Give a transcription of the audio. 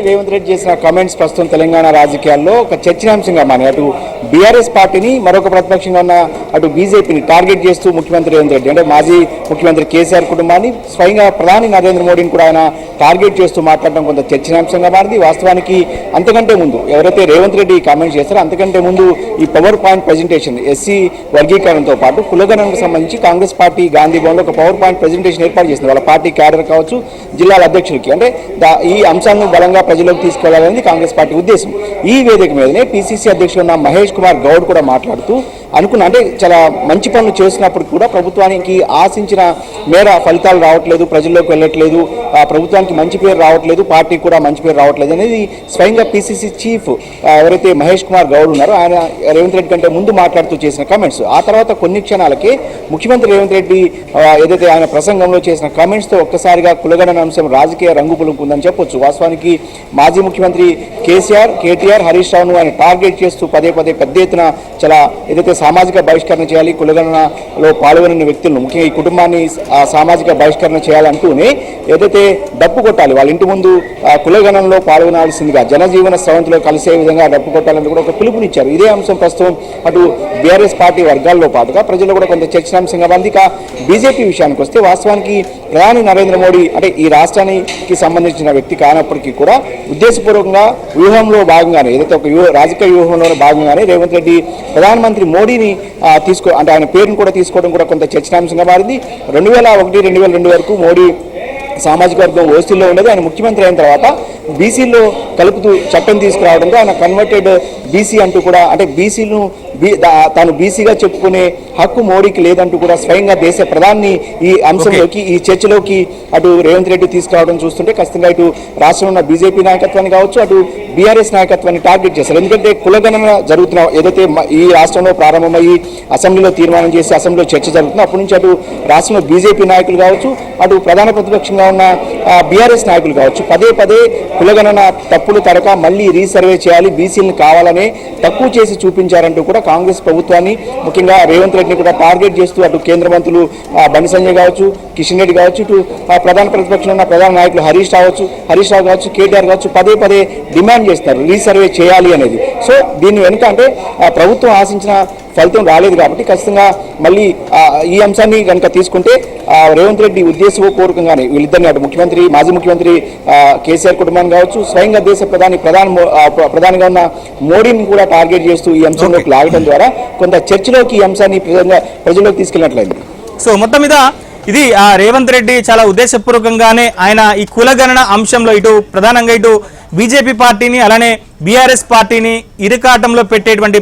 రేవంత్ రెడ్డి చేసిన కామెంట్స్ ప్రస్తుతం తెలంగాణ రాజకీయాల్లో ఒక చర్చనీయాంశంగా మారి అటు బీఆర్ఎస్ పార్టీని మరొక ప్రతిపక్షంగా ఉన్న అటు బీజేపీని టార్గెట్ చేస్తూ ముఖ్యమంత్రి రేవంత్ రెడ్డి అంటే మాజీ ముఖ్యమంత్రి కేసీఆర్ కుటుంబాన్ని స్వయంగా ప్రధాని నరేంద్ర మోడీని కూడా ఆయన టార్గెట్ చేస్తూ మాట్లాడడం కొంత చర్చనీయాంశంగా మారింది. వాస్తవానికి అంతకంటే ముందు ఎవరైతే రేవంత్ రెడ్డి కామెంట్స్ చేస్తారో అంతకంటే ముందు ఈ పవర్ పాయింట్ ప్రెజెంటేషన్ ఎస్సీ వర్గీకరణతో పాటు కులగణనకు సంబంధించి కాంగ్రెస్ పార్టీ గాంధీ భవన్లో ఒక పవర్ పాయింట్ ప్రెజెంటేషన్ ఏర్పాటు చేసింది. వాళ్ళ పార్టీ క్యాడర్ కావచ్చు, జిల్లాల అధ్యక్షులకి అంటే ఈ అంశాలను బలంగా ప్రజలకు తీసుకెళ్లాలనేది కాంగ్రెస్ పార్టీ ఉద్దేశం. ఈ వేదిక మీదనే పిసిసి అధ్యక్షుడు ఉన్న మహేష్ కుమార్ గౌడ్ కూడా మాట్లాడుతూ అంటే చాలా మంచి పనులు చేసినప్పుడు కూడా ప్రభుత్వానికి ఆశించిన మేర ఫలితాలు రావట్లేదు, ప్రజల్లోకి వెళ్ళట్లేదు, ప్రభుత్వానికి మంచి పేరు రావట్లేదు, పార్టీకి కూడా మంచి పేరు రావట్లేదు అనేది స్వయంగా పిసిసి చీఫ్ ఎవరైతే మహేష్ కుమార్ గౌడ్ ఉన్నారో ఆయన రేవంత్ రెడ్డి కంటే ముందు మాట్లాడుతూ చేసిన కామెంట్స్. ఆ తర్వాత కొన్ని క్షణాలకే ముఖ్యమంత్రి రేవంత్ రెడ్డి ఏదైతే ఆయన ప్రసంగంలో చేసిన కామెంట్స్తో ఒక్కసారిగా కులగణన అంశం రాజకీయ రంగు పులుకుందని చెప్పొచ్చు. వాస్తవానికి మాజీ ముఖ్యమంత్రి కేటీఆర్, హరీష్ రావును ఆయన టార్గెట్ చేస్తూ పదే పెద్ద ఎత్తున చాలా ఏదైతే సామాజిక బహిష్కరణ చేయాలి, కులగణనలో పాల్గొన్న వ్యక్తులను ముఖ్యంగా ఈ కుటుంబాన్ని సామాజిక బహిష్కరణ చేయాలంటూనే ఏదైతే డప్పు కొట్టాలి, వాళ్ళ ఇంటి ముందు కులగణనలో పాల్గొనాల్సిందిగా జనజీవన స్రవంతిలో కలిసే విధంగా డప్పు కొట్టాలని కూడా ఒక పిలుపునిచ్చారు. ఇదే అంశం ప్రస్తుతం అటు బీఆర్ఎస్ పార్టీ వర్గాల్లో పాటుగా ప్రజల్లో కూడా కొంత చర్చనాంశంగా ఉంది. ఇక బీజేపీ విషయానికి వస్తే వాస్తవానికి ప్రధాని నరేంద్ర మోడీ అంటే ఈ రాష్ట్రానికి సంబంధించిన వ్యక్తి కానప్పటికీ కూడా ఉద్దేశపూర్వకంగా వ్యూహంలో భాగంగానే ఏదైతే ఒక రాజకీయ వ్యూహంలో భాగంగానే రేవంత్ రెడ్డి ప్రధానమంత్రి మోడీని అంటే ఆయన పేరును కూడా తీసుకోవడం కూడా కొంత చర్చనాంశంగా మారింది. 2001-2002 వరకు మోడీ సామాజిక వర్గం ఓసీలో ఉండేది. ఆయన ముఖ్యమంత్రి అయిన తర్వాత బీసీలో కలుపుతూ చట్టం తీసుకురావడంతో ఆయన కన్వర్టెడ్ బీసీ అంటూ కూడా అంటే బీసీలను తాను బీసీగా చెప్పుకునే హక్కు మోడీకి లేదంటూ కూడా స్వయంగా దేశ ప్రధాని ఈ అంశంలోకి ఈ చర్చలోకి అటు రేవంత్ రెడ్డి తీసుకురావడం చూస్తుంటే ఖచ్చితంగా ఇటు రాష్ట్రంలో ఉన్న బీజేపీ నాయకత్వాన్ని కావచ్చు, అటు బీఆర్ఎస్ నాయకత్వాన్ని టార్గెట్ చేశారు. ఎందుకంటే కులగణన జరుగుతున్న ఏదైతే ఈ రాష్ట్రంలో ప్రారంభమయ్యి అసెంబ్లీలో తీర్మానం చేసి అసెంబ్లీలో చర్చ జరుగుతుందో అప్పటి నుంచి అటు రాష్ట్రంలో బీజేపీ నాయకులు కావచ్చు, అటు ప్రధాన ప్రతిపక్షంగా ఉన్న బీఆర్ఎస్ నాయకులు కావచ్చు పదే కులగణన తప్పులు తడక మళ్ళీ రీసర్వే చేయాలి, బీసీలను కావాలనే తక్కువ చేసి చూపించారంటూ కూడా కాంగ్రెస్ ప్రభుత్వాన్ని ముఖ్యంగా రేవంత్ రెడ్డిని కూడా టార్గెట్ చేస్తూ అటు కేంద్ర మంత్రులు బండి సంజయ్ కావచ్చు, కిషన్ రెడ్డి కావచ్చు, ఇటు ప్రధాన ప్రతిపక్షంలో ఉన్న ప్రధాన నాయకులు హరీష్ రావు కావచ్చు, కేటీఆర్ కావచ్చు పదే డిమాండ్ చేస్తారు రీసర్వే చేయాలి అనేది. సో దీని వెనుక అంటే ప్రభుత్వం ఆశించిన ఫలితం రాలేదు కాబట్టి ఖచ్చితంగా మళ్ళీ ఈ అంశాన్ని కనుక తీసుకుంటే రేవంత్ రెడ్డి ఉద్దేశపూర్వకంగానే వీళ్ళిద్దరిని అటు మాజీ ముఖ్యమంత్రి కేసీఆర్ కుటుంబాన్ని కావచ్చు, స్వయంగా దేశ ప్రధానిగా ఉన్న మోడీని కూడా టార్గెట్ చేస్తూ ఈ అంశంలోకి లాగడం ద్వారా కొంత చర్చలోకి ఈ అంశాన్ని ప్రజల్లోకి తీసుకెళ్ళినట్లయింది. సో మొత్తం మీద ఇది రేవంత్ రెడ్డి చాలా ఉద్దేశపూర్వకంగానే ఆయన ఈ కులగణన అంశంలో ఇటు ప్రధానంగా ఇటు బీజేపీ పార్టీని అలానే బీఆర్ఎస్ పార్టీని ఇరుకాటంలో పెట్టేటువంటి